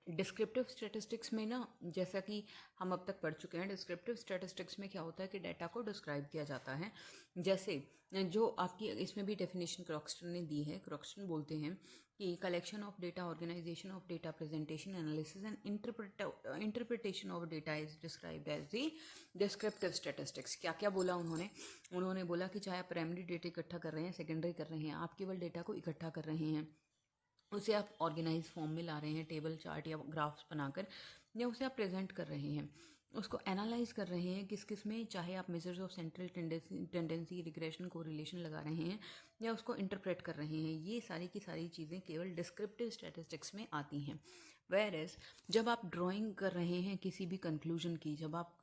Descriptive statistics में ना, जैसा कि हम अब तक पढ़ चुके हैं, डिस्क्रिप्टिव स्टैटिस्टिक्स में क्या होता है कि डाटा को डिस्क्राइब किया जाता है। जैसे जो आपकी इसमें भी डेफिनेशन क्रॉक्सटन ने दी है। क्रॉक्सटन बोलते हैं कि collection of data, organization of data, presentation, analysis and interpretation of data is described as the descriptive statistics. क्या क्या बोला उन्होंने? उन्होंने बोला कि चाहे आप प्राइमरी डेटा इकट्ठा कर रहे हैं, सेकेंडरी कर रहे हैं, आप केवल डेटा को इकट्ठा कर रहे हैं, उसे आप ऑर्गेनाइज फॉर्म में ला रहे हैं, टेबल चार्ट या ग्राफ्स बनाकर, या उसे आप प्रेजेंट कर रहे हैं, उसको एनालाइज कर रहे हैं किस किस में, चाहे आप measures of central tendency, regression, correlation लगा रहे हैं, या उसको इंटरप्रेट कर रहे हैं। ये सारी की सारी चीज़ें केवल डिस्क्रिप्टिव स्टैटिस्टिक्स में आती हैं। वेयर एज जब आप ड्राइंग कर रहे हैं किसी भी कंक्लूजन की, जब आप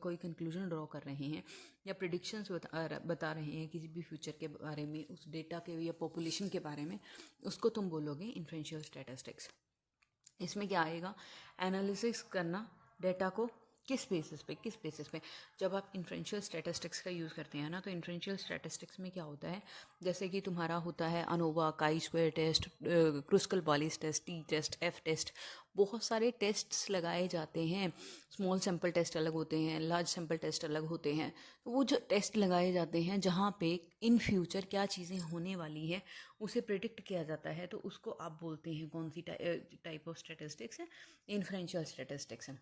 कोई कंक्लूजन ड्रॉ कर रहे हैं या प्रिडिक्शंस बता रहे हैं किसी भी फ्यूचर के बारे में, उस डेटा के या पॉपुलेशन के बारे में, उसको तुम बोलोगे इन्फ्रेंशियल स्टैटिस्टिक्स। इसमें क्या आएगा? एनालिसिस करना डेटा को किस बेसिस पे। जब आप इन्फ्रेंशियल स्टैटिस्टिक्स का यूज़ करते हैं ना, तो इन्फ्रेंशियल स्टैटिस्टिक्स में क्या होता है, जैसे कि तुम्हारा होता है ANOVA, chi square test, Kruskal Wallis test, t test, F test, बहुत सारे टेस्ट्स लगाए जाते हैं। स्मॉल सैम्पल टेस्ट अलग होते हैं, लार्ज सैम्पल टेस्ट अलग होते हैं। तो वो जो टेस्ट लगाए जाते हैं जहाँ पे इन फ्यूचर क्या चीज़ें होने वाली है उसे प्रिडिक्ट किया जाता है, तो उसको आप बोलते हैं कौन सी टाइप ऑफ स्टैटिस्टिक्स है? इन्फ्रेंशियल स्टैटिस्टिक्स है।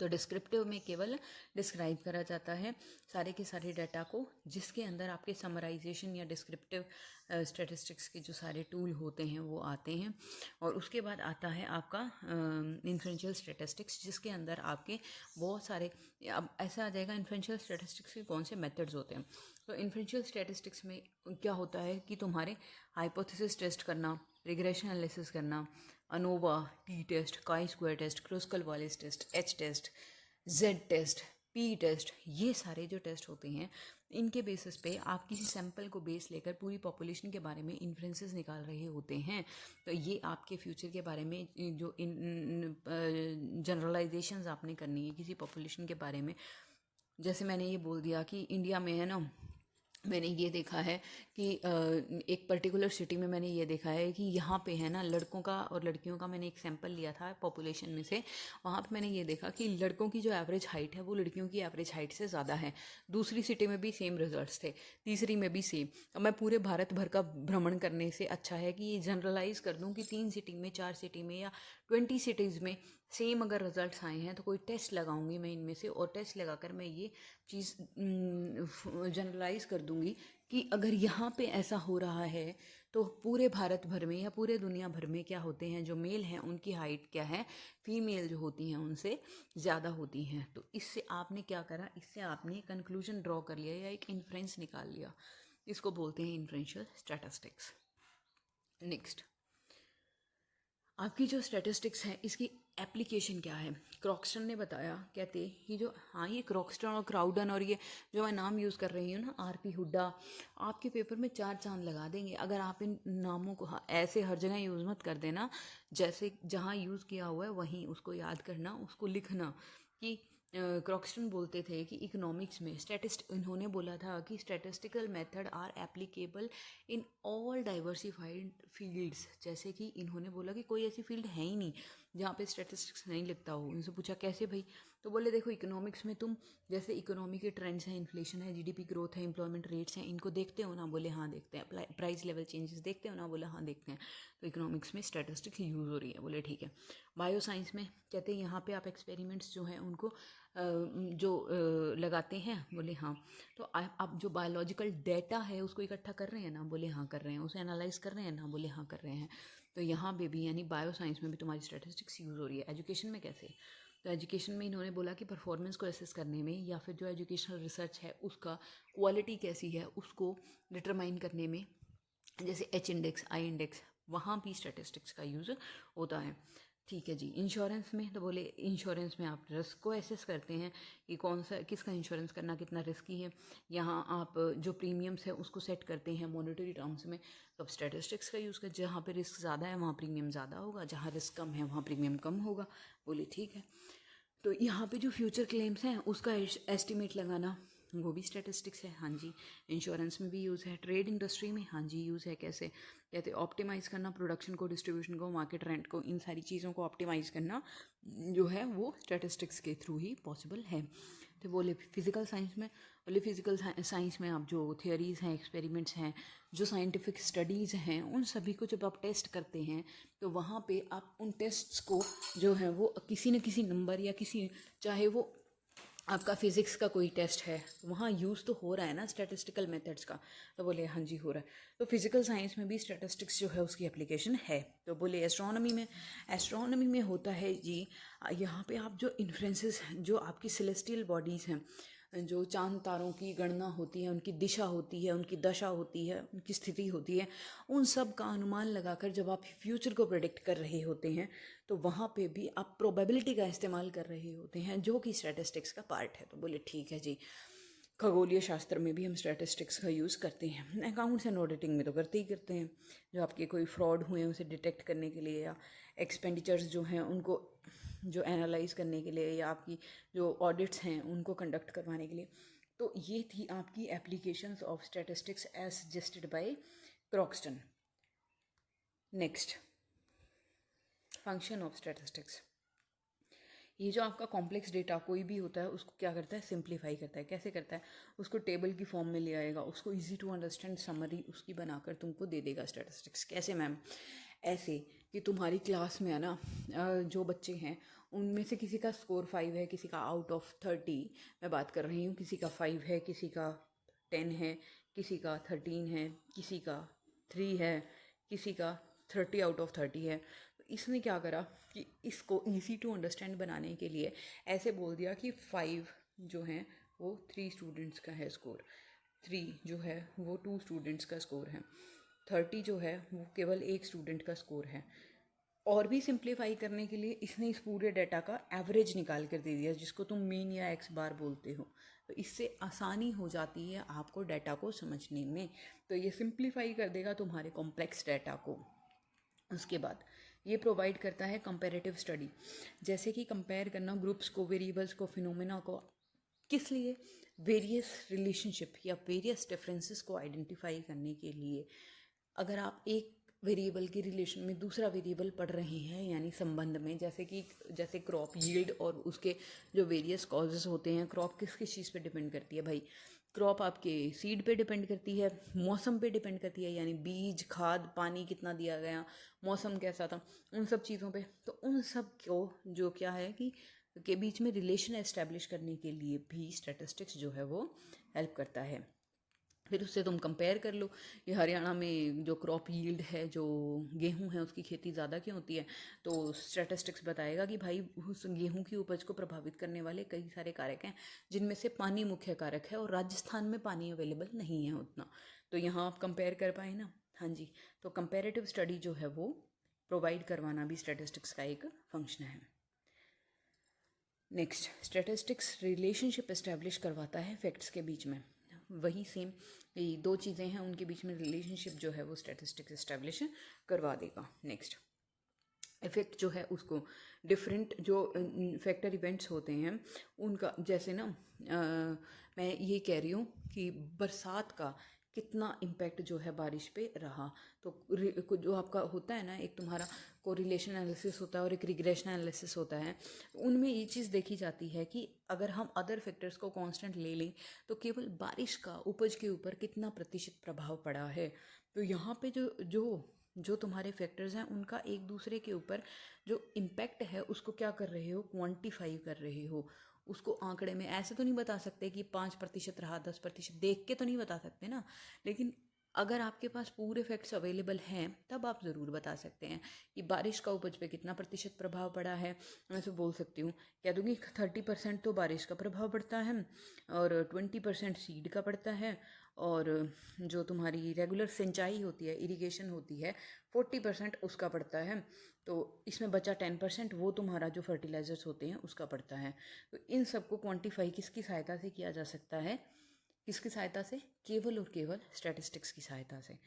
तो डिस्क्रिप्टिव में केवल डिस्क्राइब करा जाता है सारे के सारे डाटा को, जिसके अंदर आपके समराइजेशन या डिस्क्रिप्टिव स्टैटिस्टिक्स के जो सारे टूल होते हैं वो आते हैं। और उसके बाद आता है आपका इन्फ्रेंशियल स्टैटिस्टिक्स, जिसके अंदर आपके बहुत सारे, अब ऐसा आ जाएगा इन्फ्रेंशियल स्टैटिस्टिक्स के कौन से मेथड्स होते हैं। तो इन्फ्रेंशियल स्टैटिस्टिक्स में क्या होता है कि तुम्हारे हाइपोथेसिस टेस्ट करना, रिग्रेशन एनालिसिस करना, ANOVA, t test, chi square test, Kruskal Wallis test, H test, Z test, P test, ये सारे जो टेस्ट होते हैं इनके बेसिस पे आप किसी सैंपल को बेस लेकर पूरी पॉपुलेशन के बारे में इन्फ्रेंसेस निकाल रहे होते हैं। तो ये आपके फ्यूचर के बारे में जो जनरलाइजेशंस आपने करनी है किसी पॉपुलेशन के बारे में, जैसे मैंने ये बोल दिया कि इंडिया में है ना, मैंने ये देखा है कि एक पर्टिकुलर सिटी में मैंने ये देखा है कि यहाँ पे है ना लड़कों का और लड़कियों का, मैंने एक सैंपल लिया था पॉपुलेशन में से, वहाँ पे मैंने ये देखा कि लड़कों की जो एवरेज हाइट है वो लड़कियों की एवरेज हाइट से ज़्यादा है। दूसरी सिटी में भी सेम रिजल्ट्स थे, तीसरी में भी सेम। अब मैं पूरे भारत भर का भ्रमण करने से अच्छा है कि ये जनरलाइज कर दूँ कि 3 सिटी में, 4 सिटी में या 20 सिटीज़ में सेम अगर रिजल्ट्स आए हैं तो कोई टेस्ट लगाऊंगी मैं इनमें से, और टेस्ट लगाकर मैं ये चीज़ जनरलाइज कर दूंगी कि अगर यहाँ पे ऐसा हो रहा है तो पूरे भारत भर में या पूरे दुनिया भर में क्या होते हैं, जो मेल हैं उनकी हाइट क्या है, फीमेल जो होती हैं उनसे ज़्यादा होती हैं। तो इससे आपने क्या करा, इससे आपने कंक्लूजन ड्रॉ कर लिया या एक इन्फ्रेंस निकाल लिया। इसको बोलते हैं इन्फ्रेंशियल स्टैटिस्टिक्स। नेक्स्ट, आपकी जो स्टैटिस्टिक्स है इसकी एप्लीकेशन क्या है? क्रॉक्सटन ने बताया, कहते कि जो, हाँ, ये क्रॉक्सटन और क्राउडन और ये जो मैं नाम यूज़ कर रही हूँ ना, आरपी हुड्डा, आपके पेपर में 4 चांद लगा देंगे अगर आप इन नामों को ऐसे हर जगह यूज़ मत कर देना। जैसे जहाँ यूज़ किया हुआ है वहीं उसको याद करना, उसको लिखना। कि क्रॉक्सटन बोलते थे कि इकोनॉमिक्स में इन्होंने बोला था कि statistical method are applicable in all diversified fields. जैसे कि इन्होंने बोला कि कोई ऐसी फील्ड है ही नहीं जहाँ पे स्टैटिस्टिक्स नहीं लिखता हो। उनसे पूछा कैसे भाई, तो बोले देखो इकोनॉमिक्स में तुम जैसे इकोनॉमी के ट्रेंड्स हैं, इन्फ्लेशन है, जीडीपी ग्रोथ है, एम्प्लॉयमेंट रेट्स हैं, इनको देखते हो ना? बोले हाँ देखते हैं। प्राइस लेवल चेंजेस देखते हो ना? बोले हाँ देखते हैं। तो इकोनॉमिक्स में स्टैटिस्टिक्स यूज़ हो रही है। बोले ठीक है। बायो साइंस में कहते हैं यहाँ पे आप एक्सपेरिमेंट्स जो हैं उनको लगाते हैं। बोले हाँ। तो आप जो बायोलॉजिकल डेटा है उसको इकट्ठा कर रहे हैं ना? बोले हाँ कर रहे हैं। उसे एनालाइज कर रहे हैं ना? बोले हाँ कर रहे हैं। तो यहाँ पे भी यानी बायो साइंस में भी तुम्हारी स्टैटिस्टिक्स यूज़ हो रही है। एजुकेशन में कैसे? तो एजुकेशन में इन्होंने बोला कि परफॉर्मेंस को असेस करने में या फिर जो एजुकेशनल रिसर्च है उसका क्वालिटी कैसी है उसको डिटरमाइन करने में, जैसे एच इंडेक्स, आई इंडेक्स, वहाँ भी स्टैटिस्टिक्स का यूज़ होता है। ठीक है जी। इंश्योरेंस में तो बोले इंश्योरेंस में आप रिस्क को एसेस करते हैं कि कौन सा, किसका इंश्योरेंस करना कितना रिस्की है। यहाँ आप जो प्रीमियम्स है उसको सेट करते हैं मॉनेटरी टर्म्स में। तो अब स्टैटिस्टिक्स का यूज़ कर, जहाँ पे रिस्क ज़्यादा है वहाँ प्रीमियम ज़्यादा होगा, जहाँ रिस्क कम है वहाँ प्रीमियम कम होगा। बोले ठीक है। तो यहाँ पे जो फ्यूचर क्लेम्स हैं उसका एस्टिमेट लगाना, वो भी स्टैटिस्टिक्स है। हाँ जी। इंश्योरेंस में भी यूज़ है, ट्रेड इंडस्ट्री में हाँ जी यूज़ है। कैसे कहते ऑप्टिमाइज़ करना प्रोडक्शन को, डिस्ट्रीब्यूशन को, मार्केट रेंट को, इन सारी चीज़ों को ऑप्टिमाइज़ करना जो है वो स्टैटिस्टिक्स के थ्रू ही पॉसिबल है। तो बोले फिज़िकल साइंस में, बोले फिज़िकल साइंस में आप जो थियोरीज़ हैं, एक्सपेरिमेंट्स हैं, जो साइंटिफिक स्टडीज़ हैं, उन सभी को जब आप टेस्ट करते हैं तो वहाँ पे आप उन टेस्ट्स को जो है वो किसी न किसी नंबर या किसी, चाहे वो आपका फिज़िक्स का कोई टेस्ट है, वहाँ यूज़ तो हो रहा है ना स्टैटिस्टिकल मेथड्स का। तो बोले हाँ जी हो रहा है। तो फिज़िकल साइंस में भी स्टैटिस्टिक्स जो है उसकी एप्लीकेशन है। तो बोले एस्ट्रोनॉमी में होता है जी, यहाँ पे आप जो इन्फ्लुएंसेस जो आपकी सेलेस्टियल बॉडीज़ हैं, जो चांद तारों की गणना होती है, उनकी दिशा होती है, उनकी दशा होती है, उनकी स्थिति होती है, उन सब का अनुमान लगाकर जब आप फ्यूचर को प्रेडिक्ट कर रहे होते हैं तो वहाँ पे भी आप प्रोबेबिलिटी का इस्तेमाल कर रहे होते हैं, जो कि स्टैटिस्टिक्स का पार्ट है। तो बोले ठीक है जी। खगोलीय शास्त्र में भी हम स्टैटिस्टिक्स का यूज़ करते हैं, अकाउंट्स एंड ऑडिटिंग में तो करते ही करते हैं। जो आपके कोई फ्रॉड हुए हैं उसे डिटेक्ट करने के लिए, या एक्सपेंडिचर्स जो हैं उनको जो एनालाइज करने के लिए, या आपकी जो ऑडिट्स हैं उनको कंडक्ट करवाने के लिए। तो ये थी आपकी applications of statistics as suggested by Croxton. Next, function of statistics. ये जो आपका कॉम्प्लेक्स डेटा कोई भी होता है उसको क्या करता है, सिंप्लीफाई करता है। कैसे करता है, उसको टेबल की फॉर्म में ले आएगा, उसको इजी टू अंडरस्टैंड समरी उसकी बनाकर तुमको दे देगा स्टैटिस्टिक्स। कैसे मैम, ऐसे कि तुम्हारी क्लास में है ना जो बच्चे हैं उनमें से किसी का स्कोर 5 है, किसी का आउट ऑफ 30 मैं बात कर रही हूँ, किसी का 5 है, किसी का 10 है, किसी का 13 है, किसी का 3 है, किसी का 30 आउट ऑफ 30 है। तो इसने क्या करा कि इसको ईजी टू अंडरस्टैंड बनाने के लिए ऐसे बोल दिया कि 5 जो है वो 3 स्टूडेंट्स का है स्कोर, 3 जो है वो 2 स्टूडेंट्स का स्कोर है, 30 जो है वो केवल एक स्टूडेंट का स्कोर है। और भी सिंप्लीफाई करने के लिए इसने इस पूरे डाटा का एवरेज निकाल कर दे दिया, जिसको तुम मीन या एक्स बार बोलते हो। तो इससे आसानी हो जाती है आपको डाटा को समझने में। तो ये सिंप्लीफाई कर देगा तुम्हारे कॉम्प्लेक्स डाटा को। उसके बाद ये प्रोवाइड करता है कंपैरेटिव स्टडी, जैसे कि कंपेयर करना ग्रुप्स को, वेरिएबल्स को, फिनोमेना को। किस लिए, वेरियस रिलेशनशिप या वेरियस डिफरेंसेस को आइडेंटिफाई करने के लिए। अगर आप एक वेरिएबल के रिलेशन में दूसरा वेरिएबल पढ़ रहे हैं, यानी संबंध में, जैसे क्रॉप यील्ड और उसके जो वेरियस कॉजेज होते हैं। क्रॉप किस किस चीज़ पे डिपेंड करती है भाई, क्रॉप आपके सीड पे डिपेंड करती है, मौसम पे डिपेंड करती है, यानी बीज, खाद, पानी कितना दिया गया, मौसम कैसा था, उन सब चीज़ों पे। तो उन सब को जो क्या है कि के बीच में रिलेशन एस्टेब्लिश करने के लिए भी स्टैटिस्टिक्स जो है वो हेल्प करता है। फिर उससे तुम कंपेयर कर लो, ये हरियाणा में जो क्रॉप यील्ड है, जो गेहूं है उसकी खेती ज़्यादा क्यों होती है। तो स्टैटिस्टिक्स बताएगा कि भाई उस गेहूं की उपज को प्रभावित करने वाले कई सारे कारक हैं, जिनमें से पानी मुख्य कारक है, और राजस्थान में पानी अवेलेबल नहीं है उतना। तो यहाँ आप कंपेयर कर पाए ना। हाँ जी। तो कंपेरेटिव स्टडी जो है वो प्रोवाइड करवाना भी स्टैटिस्टिक्स का एक फंक्शन है। नेक्स्ट, स्टैटिस्टिक्स रिलेशनशिप एस्टेब्लिश करवाता है फैक्ट्स के बीच में। वही सेम ये दो चीज़ें हैं, उनके बीच में रिलेशनशिप जो है वो स्टैटिस्टिक्स एस्टेब्लिश करवा देगा। नेक्स्ट, इफेक्ट जो है उसको डिफरेंट जो फैक्टर इवेंट्स होते हैं उनका, जैसे ना मैं ये कह रही हूँ कि बरसात का कितना इम्पैक्ट जो है बारिश पे रहा। तो जो आपका होता है ना, एक तुम्हारा कोरिलेशन एनालिसिस होता है और एक रिग्रेशन एनालिसिस होता है। उनमें ये चीज़ देखी जाती है कि अगर हम अदर फैक्टर्स को कांस्टेंट ले लें तो केवल बारिश का उपज के ऊपर कितना प्रतिशत प्रभाव पड़ा है। तो यहाँ पे जो तुम्हारे फैक्टर्स हैं उनका एक दूसरे के ऊपर जो इम्पैक्ट है उसको क्या कर रहे हो, क्वांटिफाई कर रहे हो। उसको आंकड़े में ऐसे तो नहीं बता सकते कि 5% रहा, 10% देख के तो नहीं बता सकते ना। लेकिन अगर आपके पास पूरे फैक्ट्स अवेलेबल हैं तब आप ज़रूर बता सकते हैं कि बारिश का उपज पे कितना प्रतिशत प्रभाव पड़ा है। मैं तो बोल सकती हूँ, कह दूँगी 30% तो बारिश का प्रभाव पड़ता है, और 20% सीड का पड़ता है, और जो तुम्हारी रेगुलर सिंचाई होती है, इरिगेशन होती है, 40% उसका पड़ता है। तो इसमें बचा 10% वो तुम्हारा जो फर्टिलाइजर्स होते हैं उसका पड़ता है। तो इन सबको क्वांटिफाई किसकी सहायता से किया जा सकता है, किसकी सहायता से, केवल और केवल स्टैटिस्टिक्स की सहायता से।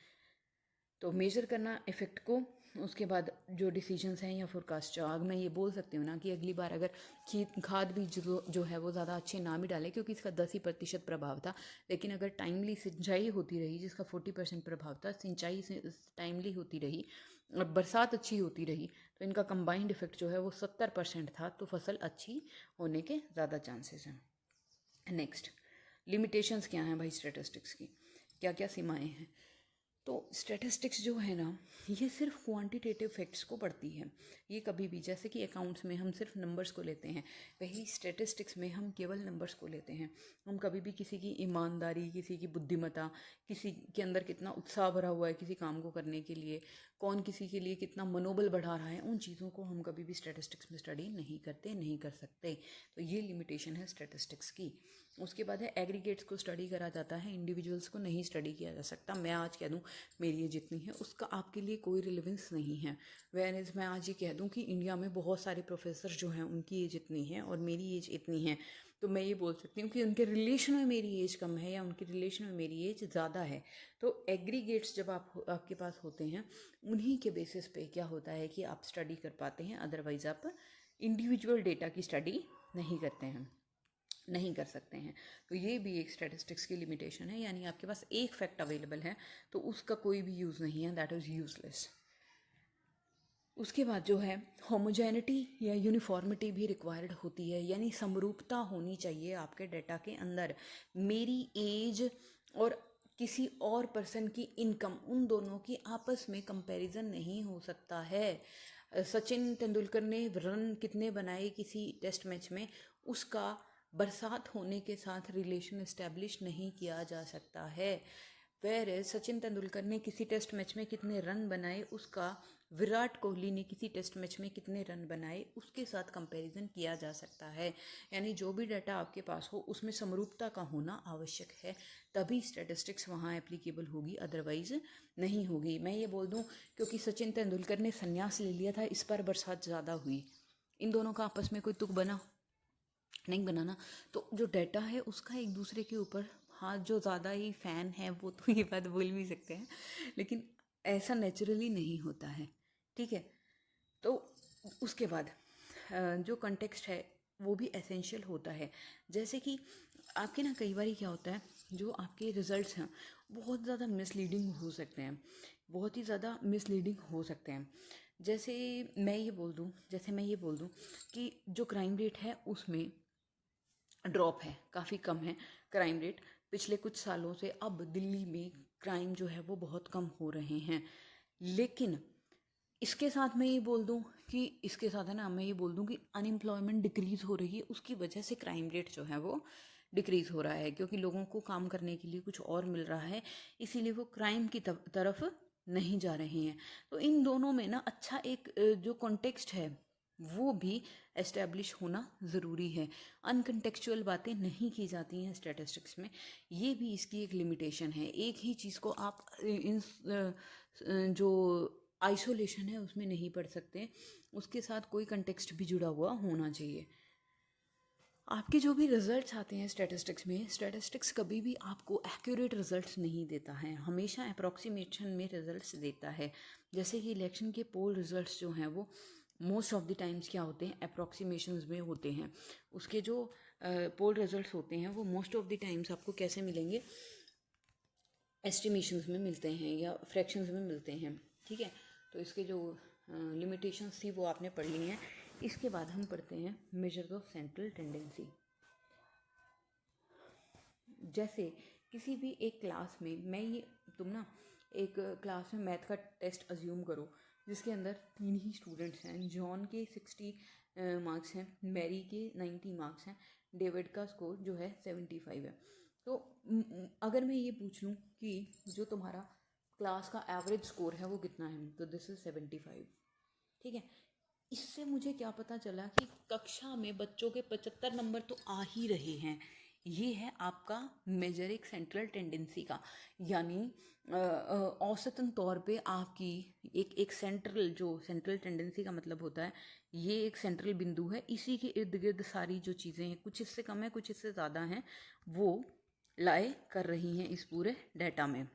तो मेजर करना इफेक्ट को उसके बाद जो डिसीजंस हैं या फोरकास्ट, अगर मैं ये बोल सकती हूँ ना कि अगली बार अगर खाद बीज जो है वो ज़्यादा अच्छे ना भी डालें, क्योंकि इसका 10% प्रभाव था, लेकिन अगर टाइमली सिंचाई होती रही, जिसका 40% प्रभाव था, सिंचाई से टाइमली होती रही और बरसात अच्छी होती रही, तो इनका कंबाइंड इफेक्ट जो है वो 70% था, तो फसल अच्छी होने के ज़्यादा चांसेस हैं। नेक्स्ट, लिमिटेशंस क्या हैं भाई स्टैटिस्टिक्स की, क्या क्या सीमाएं हैं। तो स्टैटिस्टिक्स जो है ना, ये सिर्फ क्वांटिटेटिव फैक्ट्स को पढ़ती है। ये कभी भी, जैसे कि अकाउंट्स में हम सिर्फ नंबर्स को लेते हैं, वही स्टैटिस्टिक्स में हम केवल नंबर्स को लेते हैं। हम कभी भी किसी की ईमानदारी, किसी की बुद्धिमत्ता, किसी के अंदर कितना उत्साह भरा हुआ है किसी काम को करने के लिए, कौन किसी के लिए कितना मनोबल बढ़ा रहा है, उन चीज़ों को हम कभी भी स्टैटिस्टिक्स में स्टडी नहीं करते, नहीं कर सकते। तो ये लिमिटेशन है स्टैटिस्टिक्स की। उसके बाद है एग्रीगेट्स को स्टडी करा जाता है, इंडिविजुअल्स को नहीं स्टडी किया जा सकता। मैं आज कह दूं मेरी एज इतनी है, उसका आपके लिए कोई रिलेवेंस नहीं है। वेयर एज मैं आज ये कह दूं कि इंडिया में बहुत सारे प्रोफेसर जो हैं उनकी एज इतनी है और मेरी एज इतनी है, तो मैं ये बोल सकती हूँ कि उनके रिलेशन में मेरी एज कम है या उनके रिलेशन में मेरी एज ज़्यादा है। तो एग्रीगेट्स जब आपके पास होते हैं, उन्हीं के बेसिस पे क्या होता है कि आप स्टडी कर पाते हैं, अदरवाइज़ आप इंडिविजुअल डेटा की स्टडी नहीं करते हैं, नहीं कर सकते हैं। तो ये भी एक स्टैटिस्टिक्स की लिमिटेशन है, यानी आपके पास एक फैक्ट अवेलेबल है तो उसका कोई भी यूज़ नहीं है, दैट इज़ यूजलेस। उसके बाद जो है होमोजेनिटी या यूनिफॉर्मिटी भी रिक्वायर्ड होती है, यानी समरूपता होनी चाहिए आपके डेटा के अंदर। मेरी एज और किसी और पर्सन की इनकम, उन दोनों की आपस में कंपैरिजन नहीं हो सकता है। सचिन तेंदुलकर ने रन कितने बनाए किसी टेस्ट मैच में, उसका बरसात होने के साथ रिलेशन इस्टेब्लिश नहीं किया जा सकता है। वेयर सचिन तेंदुलकर ने किसी टेस्ट मैच में कितने रन बनाए, उसका विराट कोहली ने किसी टेस्ट मैच में कितने रन बनाए, उसके साथ कंपैरिजन किया जा सकता है। यानी जो भी डाटा आपके पास हो उसमें समरूपता का होना आवश्यक है, तभी स्टैटिस्टिक्स वहाँ एप्लीकेबल होगी, अदरवाइज नहीं होगी। मैं ये बोल दूँ क्योंकि सचिन तेंदुलकर ने संन्यास ले लिया था, इस बार बरसात ज़्यादा हुई, इन दोनों का आपस में कोई तुक बना नहीं बनाना। तो जो डाटा है उसका एक दूसरे के ऊपर, हाँ जो ज़्यादा ही फ़ैन है वो तो ये बात बोल भी सकते हैं, लेकिन ऐसा नेचुरली नहीं होता है, ठीक है। तो उसके बाद जो कंटेक्स्ट है वो भी एसेंशियल होता है। जैसे कि आपके ना कई बार क्या होता है, जो आपके रिजल्ट्स हैं बहुत ज़्यादा मिसलीडिंग हो सकते हैं, बहुत ही ज़्यादा मिसलीडिंग हो सकते हैं। जैसे मैं ये बोल दूँ कि जो क्राइम रेट है उसमें ड्रॉप है, काफ़ी कम है क्राइम रेट पिछले कुछ सालों से। अब दिल्ली में क्राइम जो है वो बहुत कम हो रहे हैं, लेकिन इसके साथ मैं ये बोल दूं कि इसके साथ है ना, मैं ये बोल दूं कि अनएम्प्लॉयमेंट डिक्रीज़ हो रही है, उसकी वजह से क्राइम रेट जो है वो डिक्रीज़ हो रहा है, क्योंकि लोगों को काम करने के लिए कुछ और मिल रहा है, इसीलिए वो क्राइम की तरफ नहीं जा रहे हैं। तो इन दोनों में ना अच्छा एक जो कॉन्टेक्स्ट है वो भी एस्टेब्लिश होना ज़रूरी है। अनकंटेक्चुअल बातें नहीं की जाती हैं स्टैटिस्टिक्स में, ये भी इसकी एक लिमिटेशन है। एक ही चीज़ को आप इन जो आइसोलेशन है उसमें नहीं पढ़ सकते, उसके साथ कोई कंटेक्स्ट भी जुड़ा हुआ होना चाहिए। आपके जो भी रिजल्ट्स आते हैं स्टैटिस्टिक्स में, स्टैटिस्टिक्स कभी भी आपको एक्यूरेट रिजल्ट्स नहीं देता है, हमेशा अप्रॉक्सीमेशन में रिजल्ट्स देता है। जैसे कि इलेक्शन के पोल रिजल्ट्स जो हैं वो मोस्ट ऑफ द टाइम्स क्या होते हैं, अप्रॉक्सीमेशंस में होते हैं। उसके जो पोल रिजल्ट्स होते हैं वो मोस्ट ऑफ द टाइम्स आपको कैसे मिलेंगे, एस्टिमेशंस में मिलते हैं या फ्रैक्शंस में मिलते हैं, ठीक है। तो इसके जो लिमिटेशंस थी वो आपने पढ़ ली हैं। इसके बाद हम पढ़ते हैं मेजर्स ऑफ सेंट्रल टेंडेंसी। जैसे किसी भी एक क्लास में, मैं ये तुम ना एक क्लास में मैथ का टेस्ट अज्यूम करो जिसके अंदर 3 ही स्टूडेंट्स हैं। जॉन के 60 मार्क्स हैं, मैरी के 90 मार्क्स हैं, डेविड का स्कोर जो है 75 है। तो अगर मैं ये पूछ लूँ कि जो तुम्हारा क्लास का एवरेज स्कोर है वो कितना है, तो दिस इज़ 75, ठीक है। इससे मुझे क्या पता चला कि कक्षा में बच्चों के 75 नंबर तो आ ही रहे हैं। ये है आपका मेजरिक सेंट्रल टेंडेंसी का, यानी औसतन तौर पे आपकी एक सेंट्रल टेंडेंसी का मतलब होता है ये एक सेंट्रल बिंदु है, इसी के इर्द गिर्द सारी जो चीज़ें हैं, कुछ इससे कम है कुछ इससे ज़्यादा हैं, वो लाए कर रही हैं इस पूरे डाटा में।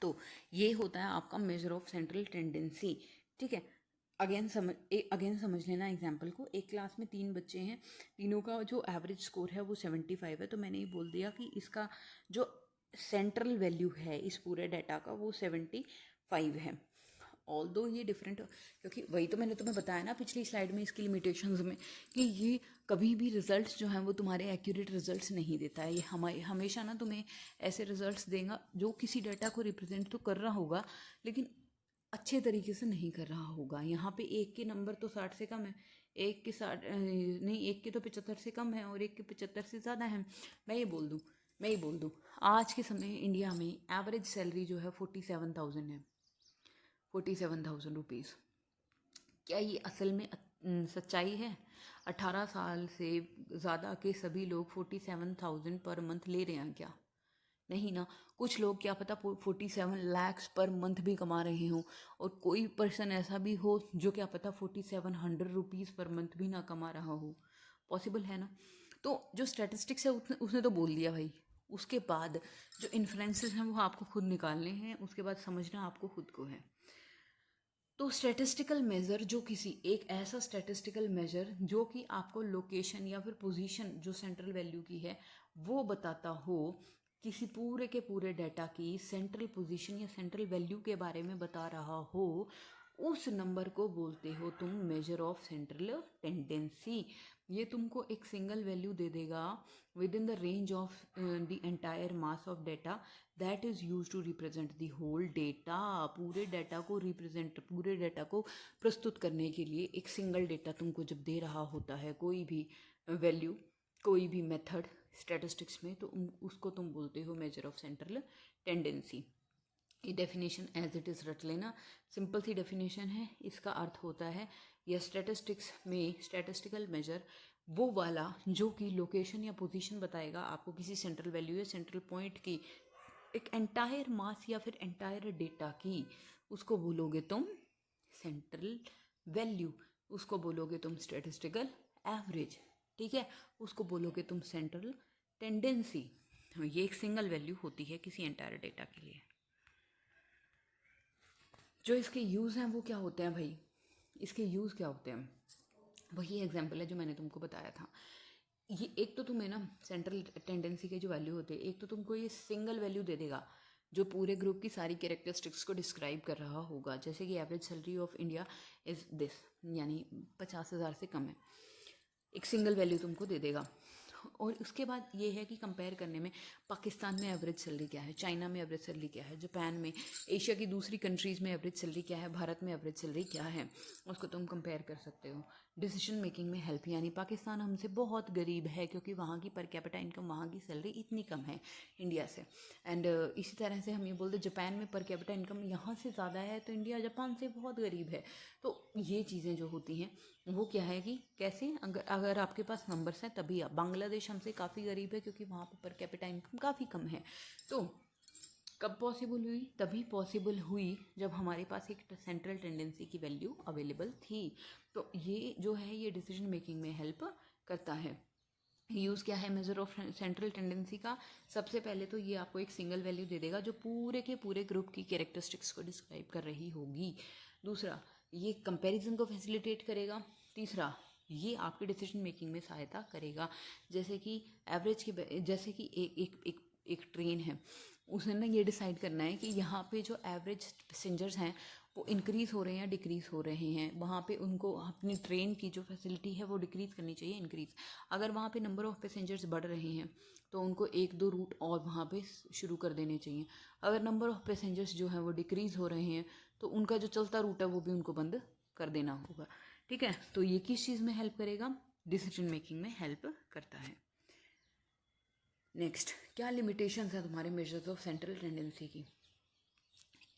तो ये होता है आपका मेजर ऑफ सेंट्रल टेंडेंसी, ठीक है। अगेन समझ लेना एग्जाम्पल को। एक क्लास में 3 बच्चे हैं, तीनों का जो एवरेज स्कोर है वो 75 है, तो मैंने ये बोल दिया कि इसका जो सेंट्रल वैल्यू है इस पूरे डाटा का वो 75 है। ऑल्दो ये डिफरेंट, क्योंकि वही तो मैंने तुम्हें बताया ना पिछली स्लाइड में इसकी लिमिटेशंस में कि ये कभी भी रिजल्ट्स जो हैं वो तुम्हारे एक्यूरेट रिजल्ट्स नहीं देता है। ये हमेशा ना तुम्हें ऐसे रिजल्ट्स देगा जो किसी डाटा को रिप्रेजेंट तो कर रहा होगा लेकिन अच्छे तरीके से नहीं कर रहा होगा। यहाँ पे एक के नंबर तो 60 से कम है, एक के 60 नहीं, एक के तो 75 से कम है और एक के 75 से ज़्यादा है। मैं ये बोल दूँ आज के समय इंडिया में एवरेज सैलरी जो है 47,000 है, 47,000 रुपीज़। क्या ये असल में सच्चाई है? 18 साल से ज़्यादा के सभी लोग 47,000 पर मंथ ले रहे हैं क्या? नहीं ना। कुछ लोग क्या पता 47 lakhs पर मंथ भी कमा रहे हों, और कोई पर्सन ऐसा भी हो जो क्या पता 4700 रुपीज़ पर मंथ भी ना कमा रहा हो। पॉसिबल है ना। तो जो स्टैटिस्टिक्स है उसने तो बोल दिया भाई। उसके बाद जो इन्फ्लुएंसेस हैं वो आपको खुद निकालने हैं, उसके बाद समझना आपको खुद को है। तो स्टैटिस्टिकल मेज़र जो किसी एक ऐसा स्टैटिस्टिकल मेज़र जो कि आपको लोकेशन या फिर पोजीशन जो सेंट्रल वैल्यू की है वो बताता हो, किसी पूरे के पूरे डाटा की सेंट्रल पोजीशन या सेंट्रल वैल्यू के बारे में बता रहा हो, उस नंबर को बोलते हो तुम मेजर ऑफ सेंट्रल टेंडेंसी। ये तुमको एक सिंगल वैल्यू दे देगा with in the range of the entire mass of data that is use to represent the whole data. पूरे डाटा को प्रस्तुत करने के लिए एक सिंगल डेटा तुमको जब दे रहा होता है कोई भी वैल्यू, कोई भी मेथड स्टैटिस्टिक्स में, तो उसको तुम बोलते हो मेजर ऑफ सेंट्रल टेंडेंसी। ये डेफिनेशन एज इट इज़ रट लेना, सिंपल सी डेफिनेशन है। इसका अर्थ होता है यह स्टैटिस्टिक्स में स्टैटिस्टिकल मेजर वो वाला जो कि लोकेशन या पोजीशन बताएगा आपको किसी सेंट्रल वैल्यू या सेंट्रल पॉइंट की, एक एंटायर मास या फिर एंटायर डेटा की, उसको बोलोगे तुम सेंट्रल वैल्यू, उसको बोलोगे तुम स्टैटिस्टिकल एवरेज, ठीक है, उसको बोलोगे तुम सेंट्रल टेंडेंसी। ये एक सिंगल वैल्यू होती है किसी एंटायर डेटा के लिए। जो इसके यूज़ हैं वो क्या होते हैं भाई? इसके यूज़ क्या होते हैं? वही एग्जांपल है जो मैंने तुमको बताया था। ये एक तो तुम्हें ना सेंट्रल टेंडेंसी के जो वैल्यू होते हैं, एक तो तुमको ये सिंगल वैल्यू दे देगा जो पूरे ग्रुप की सारी कैरेक्टरिस्टिक्स को डिस्क्राइब कर रहा होगा। जैसे कि average salary of India is this, यानी 50,000 से कम है, एक सिंगल वैल्यू तुमको दे देगा। और उसके बाद ये है कि कंपेयर करने में पाकिस्तान में एवरेज सैलरी क्या है, चाइना में एवरेज सैलरी क्या है, जापान में, एशिया की दूसरी कंट्रीज़ में एवरेज सैलरी क्या है, भारत में एवरेज सैलरी क्या है, उसको तुम कंपेयर कर सकते हो। डिसीजन मेकिंग में हेल्प, यानी पाकिस्तान हमसे बहुत गरीब है क्योंकि वहाँ की पर कैपिटा इनकम, वहाँ की सैलरी इतनी कम है इंडिया से। एंड इसी तरह से हम ये बोलते जापान में पर कैपिटा इनकम यहाँ से ज़्यादा है तो इंडिया जापान से बहुत गरीब है। तो ये चीज़ें जो होती हैं वो क्या है कि कैसे, अगर आपके पास नंबर्स हैं तभी आप, बांग्लादेश हमसे काफ़ी गरीब है क्योंकि वहाँ पर कैपिटा इनकम काफ़ी कम है। तो कब पॉसिबल हुई? तभी पॉसिबल हुई जब हमारे पास एक सेंट्रल टेंडेंसी की वैल्यू अवेलेबल थी। तो ये जो है ये डिसीजन मेकिंग में हेल्प करता है। यूज़ क्या है मेजर ऑफ सेंट्रल टेंडेंसी का? सबसे पहले तो ये आपको एक सिंगल वैल्यू दे देगा जो पूरे के पूरे ग्रुप की कैरेक्टरिस्टिक्स को डिस्क्राइब कर रही होगी। दूसरा, ये कंपैरिजन को फैसिलिटेट करेगा। तीसरा, ये आपके डिसीजन मेकिंग में सहायता करेगा। जैसे कि एवरेज के, जैसे कि एक ट्रेन है, उसने ना ये डिसाइड करना है कि यहाँ पे जो एवरेज पैसेंजर्स हैं वो इंक्रीज़ हो रहे हैं या डिक्रीज़ हो रहे हैं। वहाँ पे उनको अपनी ट्रेन की जो फैसिलिटी है वो डिक्रीज़ करनी चाहिए, इंक्रीज़। अगर वहाँ पे नंबर ऑफ़ पैसेंजर्स बढ़ रहे हैं तो उनको 1-2 रूट और वहाँ पे शुरू कर देने चाहिए। अगर नंबर ऑफ़ पैसेंजर्स जो हैं वो डिक्रीज़ हो रहे हैं तो उनका जो चलता रूट है वो भी उनको बंद कर देना होगा, ठीक है। तो ये किस चीज़ में हेल्प करेगा? डिसीजन मेकिंग में हेल्प करता है। नेक्स्ट, क्या लिमिटेशंस है तुम्हारे मेजर्स ऑफ सेंट्रल टेंडेंसी की?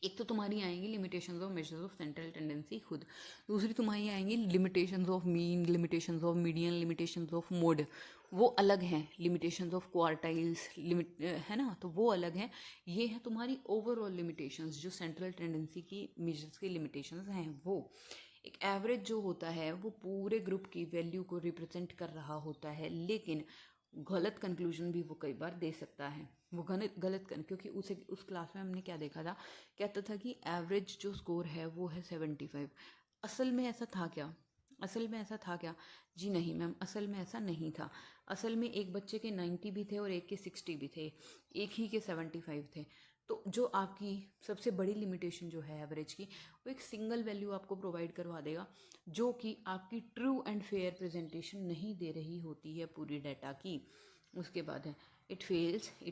एक तो तुम्हारी आएंगी limitations of measures of central tendency खुद, दूसरी तुम्हारी आएंगी limitations of mean, limitations of median, limitations of mode, वो अलग हैं। लिमिटेशंस ऑफ क्वार्टाइल्स लिमिट है ना, तो वो अलग है। ये है तुम्हारी ओवरऑल लिमिटेशंस जो सेंट्रल टेंडेंसी की मेजर्स की लिमिटेशंस हैं। वो एक एवरेज जो होता है वो पूरे ग्रुप की वैल्यू को रिप्रेजेंट कर रहा होता है, लेकिन गलत कंक्लूजन भी वो कई बार दे सकता है। वो क्योंकि उस क्लास में हमने क्या देखा था, कहता था कि एवरेज जो स्कोर है वो है 75। असल में ऐसा था क्या? जी नहीं मैम, असल में ऐसा नहीं था। असल में एक बच्चे के 90 भी थे और एक के 60 भी थे, एक ही के 75 थे। तो जो आपकी सबसे बड़ी लिमिटेशन जो है एवरेज की, वो एक सिंगल वैल्यू आपको प्रोवाइड करवा देगा जो कि आपकी ट्रू एंड फेयर प्रेजेंटेशन नहीं दे रही होती है पूरी डाटा की। उसके बाद है it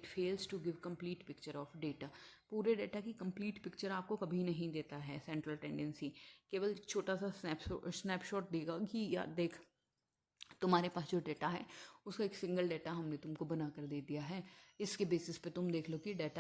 fails to give complete picture of data. पूरे डेटा की कंप्लीट पिक्चर आपको कभी नहीं देता है सेंट्रल टेंडेंसी, केवल छोटा सा स्नैपशॉट देगा कि यार देख तुम्हारे पास जो डेटा है उसका एक सिंगल डेटा हमने तुमको बना कर दे दिया है, इसके बेसिस पे तुम देख लो कि डेटा